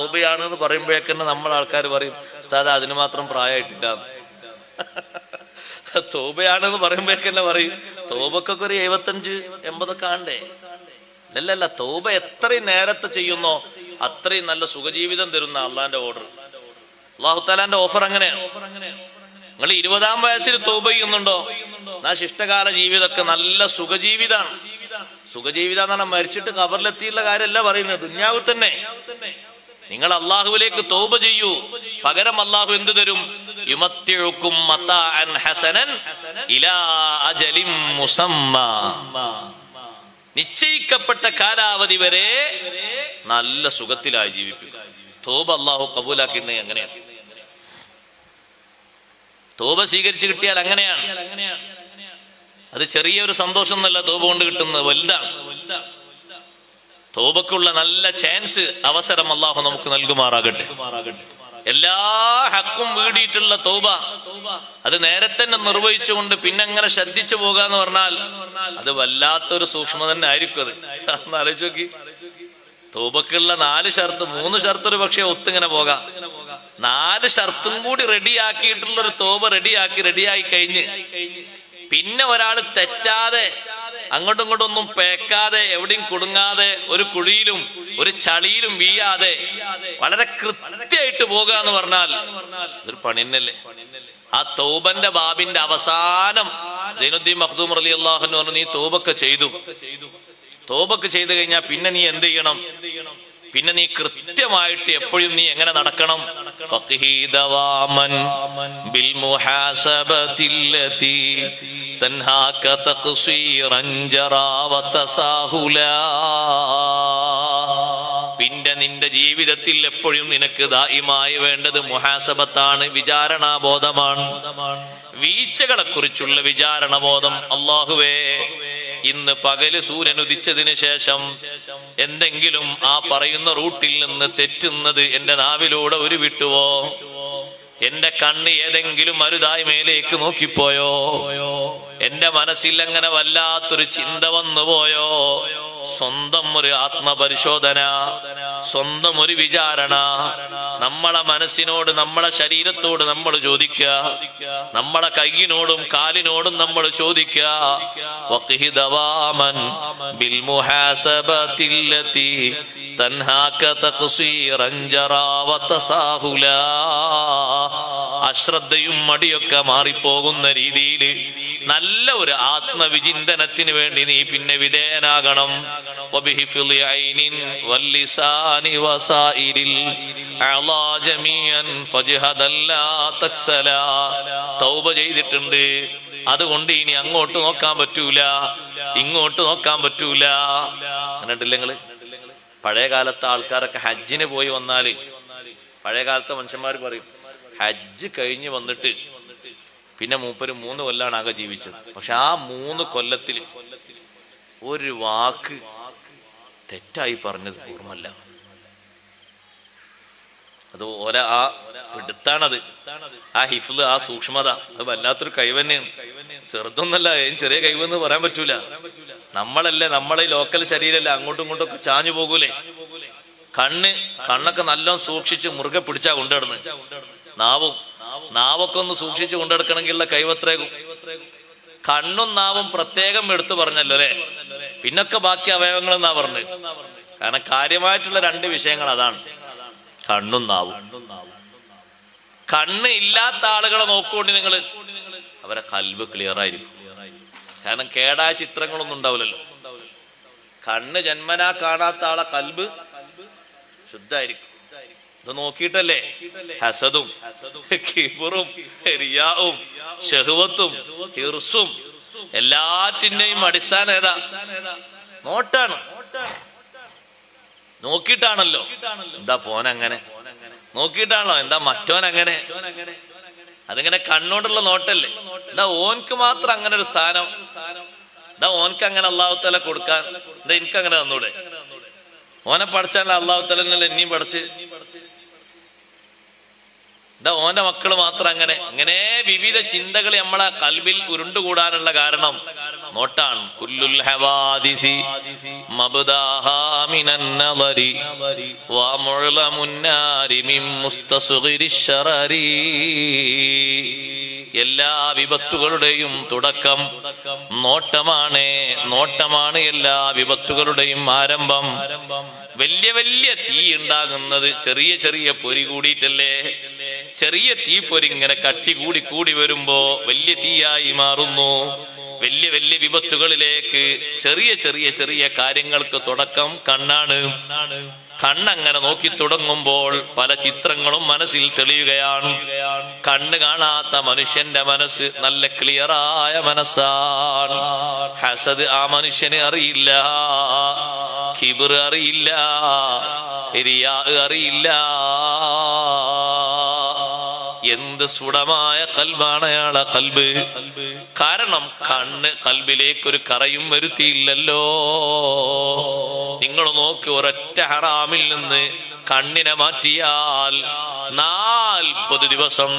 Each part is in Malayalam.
തൗബയാണെന്ന് പറയുമ്പോഴേക്കന്നെ നമ്മൾ ആൾക്കാർ പറയും ഉസ്താദ് അതിന് മാത്രം പ്രായമായിട്ടില്ല. തൗബയാണെന്ന് പറയുമ്പോഴേക്കന്നെ പറയും തൗബക്കൊക്കെ ഒരു 75-80 ആണ്ടേ. അല്ലല്ല, തൗബ എത്രയും നേരത്തെ ചെയ്യുന്നോ അത്രയും നല്ല സുഖജീവിതം തരുന്ന അള്ളാന്റെ ഓർഡർ, അള്ളാഹു താലാന്റെ ഓഫർ അങ്ങനെയാണ്. നിങ്ങൾ 20-ാം വയസ്സിൽ തൗബ ചെയ്യുന്നുണ്ടോ, എന്നാ ശിഷ്ടകാല ജീവിതമൊക്കെ നല്ല സുഖജീവിതാണ്. സുഖജീവിതം എന്ന് പറഞ്ഞാൽ മരിച്ചിട്ട് ഖബറിലെത്തിയുള്ള കാര്യമല്ല പറയുന്നത്, ദുന്യാവിൽ തന്നെ. നിങ്ങൾ അള്ളാഹുവിലേക്ക് തൗബ ചെയ്യൂ, പകരം അള്ളാഹു എന്ത് തരും? യുമത്തിഉകും മതാഅൻ ഹസനൻ ഇലാ അജലിൻ മുസമ്മാ, നിശ്ചയിക്കപ്പെട്ട കാലാവധി വരെ നല്ല സുഖത്തിലായി ജീവിപ്പിക്കും. തൗബ അള്ളാഹു കബൂലാക്കിയിട്ടുണ്ടെങ്കിൽ അങ്ങനെയാണ്. തൗബ സ്വീകരിച്ചു കിട്ടിയാൽ അങ്ങനെയാണ്. അത് ചെറിയൊരു സന്തോഷം എന്നല്ല തൗബ കൊണ്ട് കിട്ടുന്നത്, വലുതാണ്. തൗബക്കുള്ള നല്ല ചാൻസ്, അവസരം അള്ളാഹു നമുക്ക് നൽകുമാറാകട്ടെ. എല്ലാ ഹക്കും വീടിയിട്ടുള്ള തൗബ അത് നേരത്തെ തന്നെ നിർവഹിച്ചുകൊണ്ട് പിന്നെ അങ്ങനെ ശ്രദ്ധിച്ചു പോകാന്ന് പറഞ്ഞാൽ അത് വല്ലാത്തൊരു സൂക്ഷ്മത തന്നെ ആയിരിക്കും. അത് ആലോചിച്ച് നോക്കി. തൗബക്കുള്ള 4 ഷർത്ത്, 3 ഷർത്ത് ഒരു പക്ഷെ ഒത്തിങ്ങനെ പോകാം. 4 ഷർത്തും കൂടി റെഡിയാക്കിയിട്ടുള്ള ഒരു തൗബ റെഡിയായി കഴിഞ്ഞ് പിന്നെ ഒരാള് തെറ്റാതെ അങ്ങോട്ടും ഇങ്ങോട്ടും ഒന്നും പേക്കാതെ എവിടെയും കുടുങ്ങാതെ ഒരു കുഴിയിലും ഒരു ചളിയിലും വീഴാതെ വളരെ കൃത്യമായിട്ട് പോകുക എന്ന് പറഞ്ഞാൽ ഇതൊരു പണി തന്നെയല്ലേ. ആ തൗബന്റെ ബാബിന്റെ അവസാനം സൈനുദ്ദീൻ മഖ്ദൂം റളിയല്ലാഹു അൻഹു പറഞ്ഞു, നീ തൗബൊക്കെ ചെയ്തു കഴിഞ്ഞാൽ പിന്നെ നീ എന്ത് ചെയ്യണം? പിന്നെ നീ കൃത്യമായിട്ട് എപ്പോഴും നീ എങ്ങനെ നടക്കണം? പിന്നെ നിന്റെ ജീവിതത്തിൽ എപ്പോഴും നിനക്ക് ദായിമായി വേണ്ടത് മുഹാസബത്താണ്, വിചാരണാബോധമാണ്. വീഴ്ചകളെ കുറിച്ചുള്ള വിചാരണബോധം. അല്ലാഹുവേ, ഇന്ന് പകല് സൂര്യൻ ഉദിച്ചതിന് ശേഷം എന്തെങ്കിലും ആ പറയുന്ന റൂട്ടിൽ നിന്ന് തെറ്റുന്നത് എന്റെ നാവിലൂടെ ഒരു വിട്ടുവോ? എന്റെ കണ്ണ് ഏതെങ്കിലും അരുതായ്മയിലേക്ക് നോക്കിപ്പോയോ? എന്റെ മനസ്സിൽ അങ്ങനെ വല്ലാത്തൊരു ചിന്ത വന്നുപോയോ? സ്വന്തം ഒരു ആത്മപരിശോധന, സ്വന്തം ഒരു വിചാരണ. നമ്മളെ മനസ്സിനോട്, നമ്മളെ ശരീരത്തോട് നമ്മൾ ചോദിക്കുക, നമ്മളെ കൈയിനോടും കാലിനോടും നമ്മൾ ചോദിക്കുക. അശ്രദ്ധയും മടിയൊക്കെ മാറിപ്പോകുന്ന രീതിയിൽ നല്ല ഒരു ആത്മവിചിന്തനത്തിന് വേണ്ടി നീ പിന്നെ വിധേയനാകണം. തൗബ ചെയ്തിട്ടുണ്ട്, അതുകൊണ്ട് ഇനി അങ്ങോട്ട് നോക്കാൻ പറ്റൂല, ഇങ്ങോട്ട് നോക്കാൻ പറ്റൂല. കണ്ടിട്ടില്ല നിങ്ങള്? പഴയ കാലത്തെ ആൾക്കാരൊക്കെ ഹജ്ജിന് പോയി വന്നാല്, പഴയ കാലത്തെ മനുഷ്യന്മാർ പറയും ഹജ്ജ് കഴിഞ്ഞ് വന്നിട്ട് പിന്നെ മൂപ്പര് 3 കൊല്ലാണ് ആകെ ജീവിച്ചത്. പക്ഷെ ആ 3 കൊല്ലത്തിൽ ഒരു വാക്ക് തെറ്റായി പറഞ്ഞത് ഓർമ്മല്ല. അത് ഓരോ ആ പിടുത്താണത്, ആ ഹിഫ്ള്, ആ സൂക്ഷ്മത. അത് വല്ലാത്തൊരു കഴിവന്നെയാണ്. ചെറുതൊന്നല്ല, ചെറിയ കഴിവെന്ന് പറയാൻ പറ്റൂല. നമ്മളെ ലോക്കൽ ശരീരമല്ല, അങ്ങോട്ടും ഇങ്ങോട്ടും ഒക്കെ ചാഞ്ഞു പോകൂലേ. കണ്ണൊക്കെ നല്ല സൂക്ഷിച്ച് മുറുകെ പിടിച്ചാ കൊണ്ടുനടന്ന്. നാവൊക്കെ ഒന്ന് സൂക്ഷിച്ച് കൊണ്ടെടുക്കണമെങ്കിലുള്ള കഴിവത്രേക്കും. കണ്ണും നാവും പ്രത്യേകം എടുത്തു പറഞ്ഞല്ലോ അല്ലെ, പിന്നൊക്കെ ബാക്കി അവയവങ്ങൾ എന്നാ പറഞ്ഞത്. കാരണം കാര്യമായിട്ടുള്ള 2 വിഷയങ്ങൾ അതാണ്, കണ്ണും നാവും. കണ്ണ് ഇല്ലാത്ത ആളുകളെ നോക്കുകൊണ്ട് നിങ്ങൾ, അവരെ കൽബ് ക്ലിയർ ആയിരിക്കും. കാരണം കേടായ ചിത്രങ്ങളൊന്നും ഉണ്ടാവില്ലല്ലോ. കണ്ണ് ജന്മനാ കാണാത്ത ആളെ കൽബ് ശുദ്ധായിരിക്കും. ഇത് നോക്കിയിട്ടല്ലേ ഹസദും കിബറും റിയാഉം ശഹ്വത്തും ഹിർസും എല്ലാത്തിന്റെയും അടിസ്ഥാനം ഏതാ? നോട്ടാണ്. നോക്കിയിട്ടാണല്ലോ എന്താ പോനങ്ങനെ, നോക്കിയിട്ടാണല്ലോ എന്താ മറ്റോനങ്ങനെ. അതിങ്ങനെ കണ്ണോണ്ടുള്ള നോട്ടല്ലേ. എന്താ ഓൻക്ക് മാത്രം അങ്ങനെ ഒരു സ്ഥാനം, എന്താ ഓൻക്ക് അങ്ങനെ അല്ലാഹു തആല കൊടുക്കാൻ, എന്താ എനിക്കങ്ങനെ തന്നൂടെ? ഓനെ പഠിച്ചാൽ അല്ലാഹു തആല എന്നെയും പഠിച്ച്, എന്താ ഓന്റെ മക്കള് മാത്രം അങ്ങനെ. അങ്ങനെ വിവിധ ചിന്തകൾ നമ്മളെ കൽബിൽ ഉരുണ്ടുകൂടാനുള്ള കാരണം നോട്ടാണ്. കുല്ലുൽ ഹവാദിസി മബ്ദാഹാ മിനൻ നദരി വ മുഅ്ലമുൻ നാരി മിൻ മുസ്തസ്ഗിരിശ് ശറരി. എല്ലാ വിപത്തുകളുടെയും തുടക്കം നോട്ടമാണ്. നോട്ടമാണ് എല്ലാ വിപത്തുകളുടെയും ആരംഭം. വലിയ വലിയ തീ ഉണ്ടാകുന്നത് ചെറിയ ചെറിയ പൊരി കൂടിയിട്ടല്ലേ? ചെറിയ തീ പൊരി ഇങ്ങനെ കട്ടി കൂടി കൂടി വരുമ്പോ വലിയ തീയായി മാറുന്നു. വലിയ വലിയ വിപത്തുകളിലേക്ക് ചെറിയ ചെറിയ ചെറിയ കാര്യങ്ങൾക്ക് തുടക്കം കണ്ണാണ്. കണ്ണങ്ങനെ നോക്കി തുടങ്ങുമ്പോൾ പല ചിത്രങ്ങളും മനസ്സിൽ തെളിയുകയാണ്. കണ്ണ് കാണാത്ത മനുഷ്യന്റെ മനസ്സ് നല്ല ക്ലിയറായ മനസ്സാണ്. ഹസദ് ആ മനുഷ്യന് അറിയില്ല, കിബ്ർ അറിയില്ല, റിയാ അറിയില്ല. എന്ത് സുടമായ കൽബാണ് അയാളെ കൽബ്. കാരണം കണ്ണ് കൽബിലേക്ക് ഒരു കറയും വരുത്തിയില്ലല്ലോ. നിങ്ങൾ നോക്ക്, ഒരൊറ്റ ഹറാമിൽ നിന്ന് കണ്ണിനെ മാറ്റിയാൽ 40 ദിവസം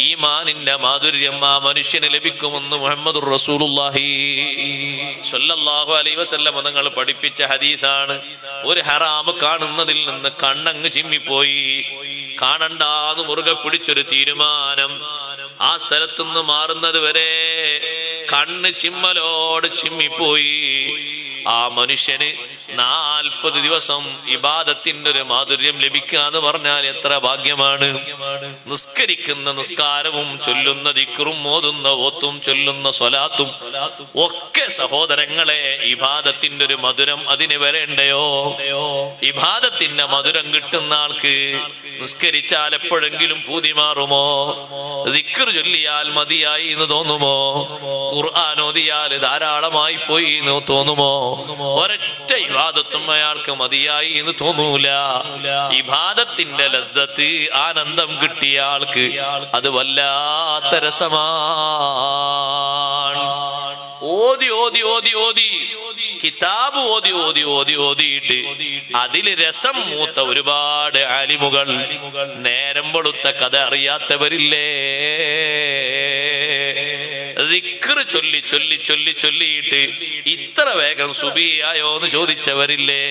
ഈമാനിന്റെ മാധുര്യം ആ മനുഷ്യന് ലഭിക്കുമെന്ന് മുഹമ്മദുർ റസൂലുള്ളാഹി സ്വല്ലല്ലാഹു അലൈഹി വസല്ലം തങ്ങൾ പഠിപ്പിച്ച ഹദീസാണ്. ഒരു ഹറാം കാണുന്നതിൽ നിന്ന് കണ്ണങ്ങ് ചിമ്മിപ്പോയി. കാണണ്ടാന്ന് മുറുകെ പിടിച്ചൊരു തീരുമാനം ആ സ്ഥലത്തുനിന്ന് മാറുന്നത് വരെ കണ്ണ് ചിമ്മലോട് ചിമ്മിപ്പോയി. ആ മനുഷ്യന് 40 ദിവസം ഇബാദത്തിന്റെ ഒരു മാധുര്യം ലഭിക്കുക എന്ന് പറഞ്ഞാൽ എത്ര ഭാഗ്യമാണ്. നിസ്കരിക്കുന്ന നിസ്കാരവും ചൊല്ലുന്ന ദിക്റും ഓതുന്ന ഓത്തും ചൊല്ലുന്ന സ്വലാത്തും ഒക്കെ സഹോദരങ്ങളെ ഇബാദത്തിന്റെ ഒരു മധുരം അതിന് വരേണ്ടയോ? ഇബാദത്തിന്റെ മധുരം കിട്ടുന്ന ആൾക്ക് നിസ്കരിച്ചാൽ എപ്പോഴെങ്കിലും പൂതി മാറുമോ? ദിക്ർ ചൊല്ലിയാൽ മതിയായി എന്ന് തോന്നുമോ? ഖുർആൻ ഓതിയാൽ ധാരാളമായി പോയി എന്ന് തോന്നുമോ? ഒരൊറ്റ ഇബാദത്തും അയാൾക്ക് മതിയായി എന്ന് തോന്നൂല. ഇബാദത്തിന്റെ ലദ്ദത്ത് ആനന്ദം കിട്ടിയ ആൾക്ക് അത് വല്ലാത്ത രസമാണ്. ഓതി ഓതി ഓതി ഓതി കിതാബ് ഓതി ഓതി ഓതി ഓതിയിട്ട് അതിൽ രസം മൂത്ത ഒരുപാട് ആലിമുകൾ, നേരം വെളുത്ത കഥ അറിയാത്തവരില്ലേ? ദിക്ർ ചൊല്ലി ചൊല്ലി ചൊല്ലി ചൊല്ലിയിട്ട് ഇത്ര വേഗം സുബിയായോ എന്ന് ചോദിച്ചവരില്ലേ?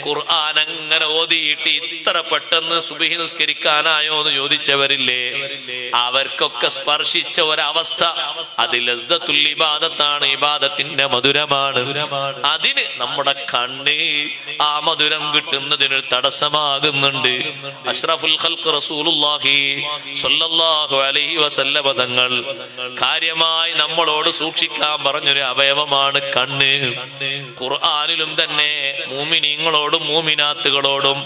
ഖുർആൻ അങ്ങനെ ഓതിയിട്ട് ഇത്ര പെട്ടെന്ന് സുബഹി നിസ്കരിക്കാനായോ എന്ന് ചോദിച്ചവരില്ലേ? അവർക്കൊക്കെ സ്പർശിച്ച ഒരവസ്ഥ അത് ലദ്ദത്തുൽ ഇബാദത്താണ്, ഇബാദത്തിന്റെ മധുരമാണ്. അതിന് നമ്മുടെ കണ്ണ് ആ മധുരം കിട്ടുന്നതിന് തടസ്സമാകുന്നുണ്ട്. അഷ്റഫുൽ ഖൽഖ് റസൂലുള്ളാഹി സ്വല്ലല്ലാഹു അലൈഹി വസല്ലം തങ്ങൾ കാര്യമായി നമ്മളോട് സൂക്ഷിക്കാൻ പറഞ്ഞൊരു അവയവമാണ് കണ്ണ്. ഖുർആനിലും തന്നെ മൂമിനീങ്ങളോടും മൂമിനാത്തുകളോടും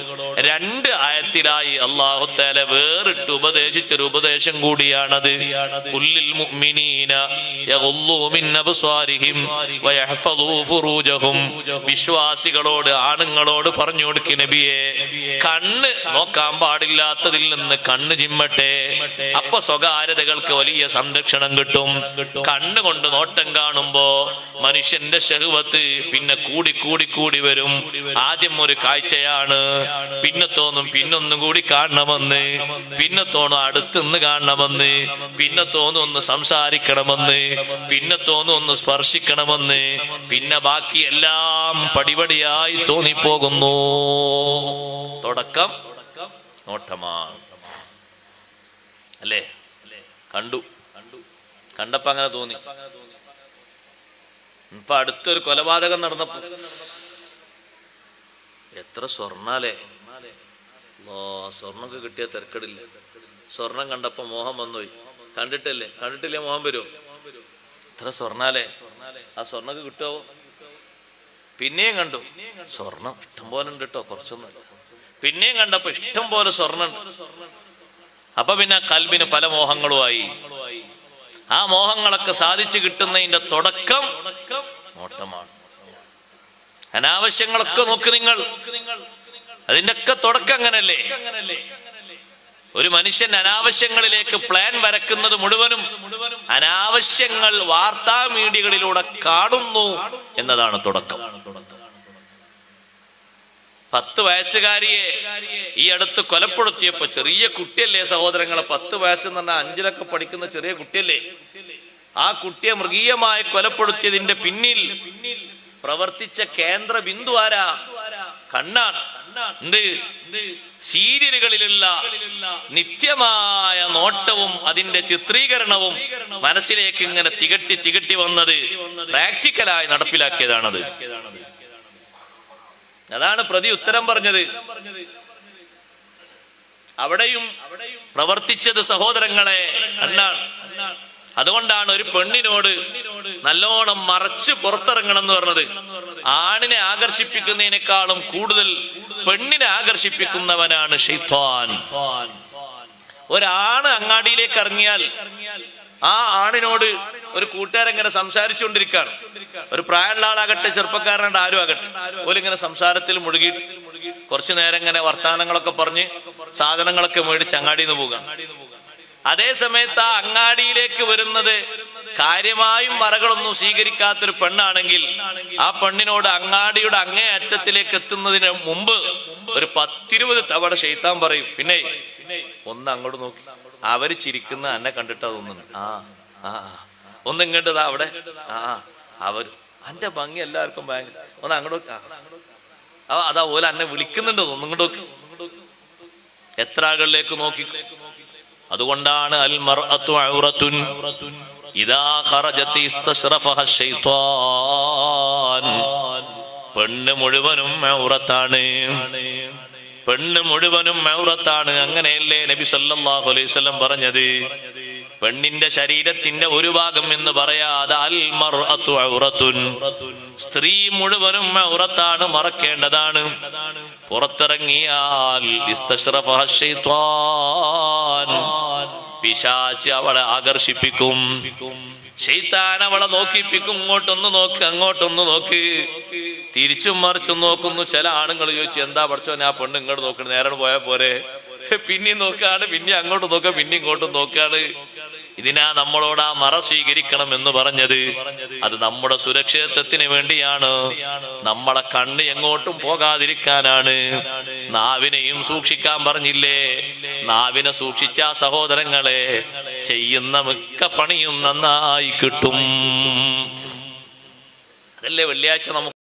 2 ആയത്തിലായി അല്ലാഹു തആല വേറിട്ട് ഉപദേശിച്ചൊരു ഉപദേശം കൂടിയാണത്. കുല്ലിൽ മുഅ്മിനീന യഗുല്ലൂ മിൻ അബ്സാരിഹിം വയഹ്ഫദൂ ഫുറൂജഹും. വിശ്വാസികളോട് ആണുങ്ങളോട് പറഞ്ഞു കൊടുക്ക് നബിയെ, കണ്ണ് നോക്കാൻ പാടില്ലാത്തതിൽ നിന്ന് കണ്ണ് ചിമ്മട്ടെ. അപ്പൊ സ്വകാര്യതകൾക്ക് വലിയ സംരക്ഷണം കിട്ടും. കണ്ണുകൊണ്ട് നോട്ടം കാണുമ്പോ മനുഷ്യന്റെ ശഹ്വത്ത് പിന്നെ കൂടി കൂടി കൂടി വരും. ആദ്യം ഒരു കാഴ്ചയാണ്, പിന്നെ തോന്നും പിന്നൊന്നും കൂടി കാണണമെന്ന്, പിന്നെ തോന്നും അടുത്തുനിന്ന് കാണണമെന്ന്, പിന്നെ തോന്നും ഒന്ന് സംസാരിക്കണമെന്ന്, പിന്നെ തോന്നും ഒന്ന് സ്പർശിക്കണമെന്ന്, പിന്നെ ബാക്കി എല്ലാം പടിപടിയായി തോന്നിപ്പോകുന്നു. തുടക്കം നോട്ടമാണ് അല്ലേ? കണ്ടപ്പോ അങ്ങനെ തോന്നി. ഇപ്പൊ അടുത്തൊരു കൊലപാതകം നടന്നപ്പോ എത്ര സ്വർണ്ണാലേ, സ്വർണ്ണൊക്കെ കിട്ടിയ തിരക്കടില്ല. സ്വർണം കണ്ടപ്പോ മോഹം വന്നുപോയി. കണ്ടിട്ടില്ലേ മോഹം വരുമോ? എത്ര സ്വർണ്ണാലേ, ആ സ്വർണ്ണൊക്കെ കിട്ടുമോ? പിന്നെയും കണ്ടു, സ്വർണം ഇഷ്ടം പോലെ ഉണ്ട് കേട്ടോ, കുറച്ചൊന്നുമില്ല. പിന്നെയും കണ്ടപ്പോ ഇഷ്ടം പോലെ സ്വർണ്ണം ഉണ്ട്. അപ്പൊ പിന്നെ കൽബിന് പല മോഹങ്ങളുമായി. ആ മോഹങ്ങളൊക്കെ സാധിച്ചു കിട്ടുന്നതിന്റെ തുടക്കം നോട്ടമാണ്. അനാവശ്യങ്ങളൊക്കെ നോക്ക് നിങ്ങൾ, അതിന്റെ ഒക്കെ തുടക്കം അങ്ങനല്ലേ? ഒരു മനുഷ്യൻ അനാവശ്യങ്ങളിലേക്ക് പ്ലാൻ വരക്കുന്നത് മുഴുവനും അനാവശ്യങ്ങൾ വാർത്താ മീഡിയകളിലൂടെ കാണുന്നു എന്നതാണ് തുടക്കം. 10 വയസ്സുകാരിയെ ഈ അടുത്ത് കൊലപ്പെടുത്തിയപ്പോ, ചെറിയ കുട്ടിയല്ലേ സഹോദരങ്ങളെ, 10 വയസ്സ് എന്ന് പറഞ്ഞാൽ 5ലൊക്കെ പഠിക്കുന്ന ചെറിയ കുട്ടിയല്ലേ, ആ കുട്ടിയെ മൃഗീയമായി കൊലപ്പെടുത്തിയതിന്റെ പിന്നിൽ പ്രവർത്തിച്ച കേന്ദ്ര ബിന്ദു ആരാ? കണ്ണാണ്. എന്ത്? സീരിയലുകളിലുള്ള നിത്യമായ നോട്ടവും അതിന്റെ ചിത്രീകരണവും മനസ്സിലേക്ക് ഇങ്ങനെ തികട്ടി വന്നത് പ്രാക്ടിക്കലായി നടപ്പിലാക്കിയതാണത്. അതാണ് പ്രതി ഉത്തരം പറഞ്ഞത്. അവിടെയും പ്രവർത്തിച്ചത് സഹോദരങ്ങളെ കണ്ണാണ്. അതുകൊണ്ടാണ് ഒരു പെണ്ണിനോട് നല്ലോണം മറച്ച് പുറത്തിറങ്ങണം എന്ന് പറഞ്ഞത്. ആണിനെ ആകർഷിപ്പിക്കുന്നതിനേക്കാളും കൂടുതൽ പെണ്ണിനെ ആകർഷിപ്പിക്കുന്നവനാണ് ശൈത്താൻ. ഒരാണ് അങ്ങാടിയിലേക്ക് ഇറങ്ങിയാൽ ആ ആണിനോട് ഒരു കൂട്ടുകാരെങ്ങനെ സംസാരിച്ചുകൊണ്ടിരിക്കുകയാണ്. ഒരു പ്രായമുള്ള ആളാകട്ടെ ചെറുപ്പക്കാരനായിട്ട് ആരും ആകട്ടെ, ഓലിങ്ങനെ സംസാരത്തിൽ മുഴുകിയിട്ട് കുറച്ചു നേരം ഇങ്ങനെ വർത്താനങ്ങളൊക്കെ പറഞ്ഞ് സാധനങ്ങളൊക്കെ മേടിച്ച് അങ്ങാടിയിൽ നിന്ന് പോകാം. അതേ സമയത്ത് ആ അങ്ങാടിയിലേക്ക് വരുന്നത് കാര്യമായും മറകളൊന്നും സ്വീകരിക്കാത്തൊരു പെണ്ണാണെങ്കിൽ ആ പെണ്ണിനോട് അങ്ങാടിയുടെ അങ്ങേ അറ്റത്തിലേക്ക് എത്തുന്നതിന് മുമ്പ് ഒരു 10-20 തവണ ശൈത്താൻ പറയും, പിന്നെ ഒന്ന് അങ്ങോട്ട് നോക്കി, അവര് ചിരിക്കുന്ന എന്നെ കണ്ടിട്ടാ തോന്നുന്നു, ഒന്ന് ഇങ്ങോട്ടതാ അവിടെ, അവര് എന്റെ ഭംഗി എല്ലാവർക്കും ഭയങ്കര, ഒന്ന് അങ്ങോട്ട് അതാ ഓല എന്നെ വിളിക്കുന്നുണ്ട്, ഒന്നും ഇങ്ങോട്ട് നോക്കി. എത്ര ആളുകളിലേക്ക് നോക്കി. അതുകൊണ്ടാണ് അൽ മർഅതു ഔറത്തുൻ ഇദാ ഖറജത് ഇസ്തശ്റഫഹ ശൈത്താൻ. പെണ്ണ് മുഴുവനും ഔറത്താണ്, പെണ്ണ് മുഴുവനും ഔറത്താണ്. അങ്ങനെയല്ലേ നബി സല്ലല്ലാഹു അലൈഹി വസല്ലം പറഞ്ഞത്? പെണ്ണിന്റെ ശരീരത്തിന്റെ ഒരു ഭാഗം എന്ന് പറയാതെ അൽ മർഅതു ഔറത്തുൻ, സ്ത്രീ മുഴുവനും ഔറത്താണ്, മറക്കേണ്ടതാണ്. പുറത്തിറങ്ങിയാൽ ഇസ്തശ്റഫഹ ശൈത്താൻ, പിശാച് അവളെ ആകർഷിപ്പിക്കും. ശൈത്താൻ അവളെ നോക്കിപ്പിക്കും. ഇങ്ങോട്ടൊന്ന് നോക്ക്, അങ്ങോട്ടൊന്ന് നോക്ക്, തിരിച്ചും മറിച്ചും നോക്കുന്നു. ചില ആണുങ്ങൾ ചോദിച്ചു, എന്താ പഠിച്ചോ ഞാൻ പെണ്ണ് ഇങ്ങോട്ട് നോക്കണ, നേരെ പോയാൽ പോരെ? പിന്നെയും നോക്കാണ്, പിന്നെ അങ്ങോട്ട് നോക്കുക, പിന്നെ ഇങ്ങോട്ടും നോക്കാണ്. ഇതിനാ നമ്മളോട് ആ മറ സ്വീകരിക്കണം എന്ന് പറഞ്ഞത്. അത് നമ്മുടെ സുരക്ഷിതത്വത്തിന് വേണ്ടിയാണ്, നമ്മളെ കണ്ണ് എങ്ങോട്ടും പോകാതിരിക്കാനാണ്. നാവിനെയും സൂക്ഷിക്കാൻ പറഞ്ഞില്ലേ? നാവിനെ സൂക്ഷിച്ച സഹോദരങ്ങളെ ചെയ്യുന്ന മിക്ക പണിയും നന്നായി കിട്ടും. അതല്ലേ വെള്ളിയാഴ്ച നമുക്ക്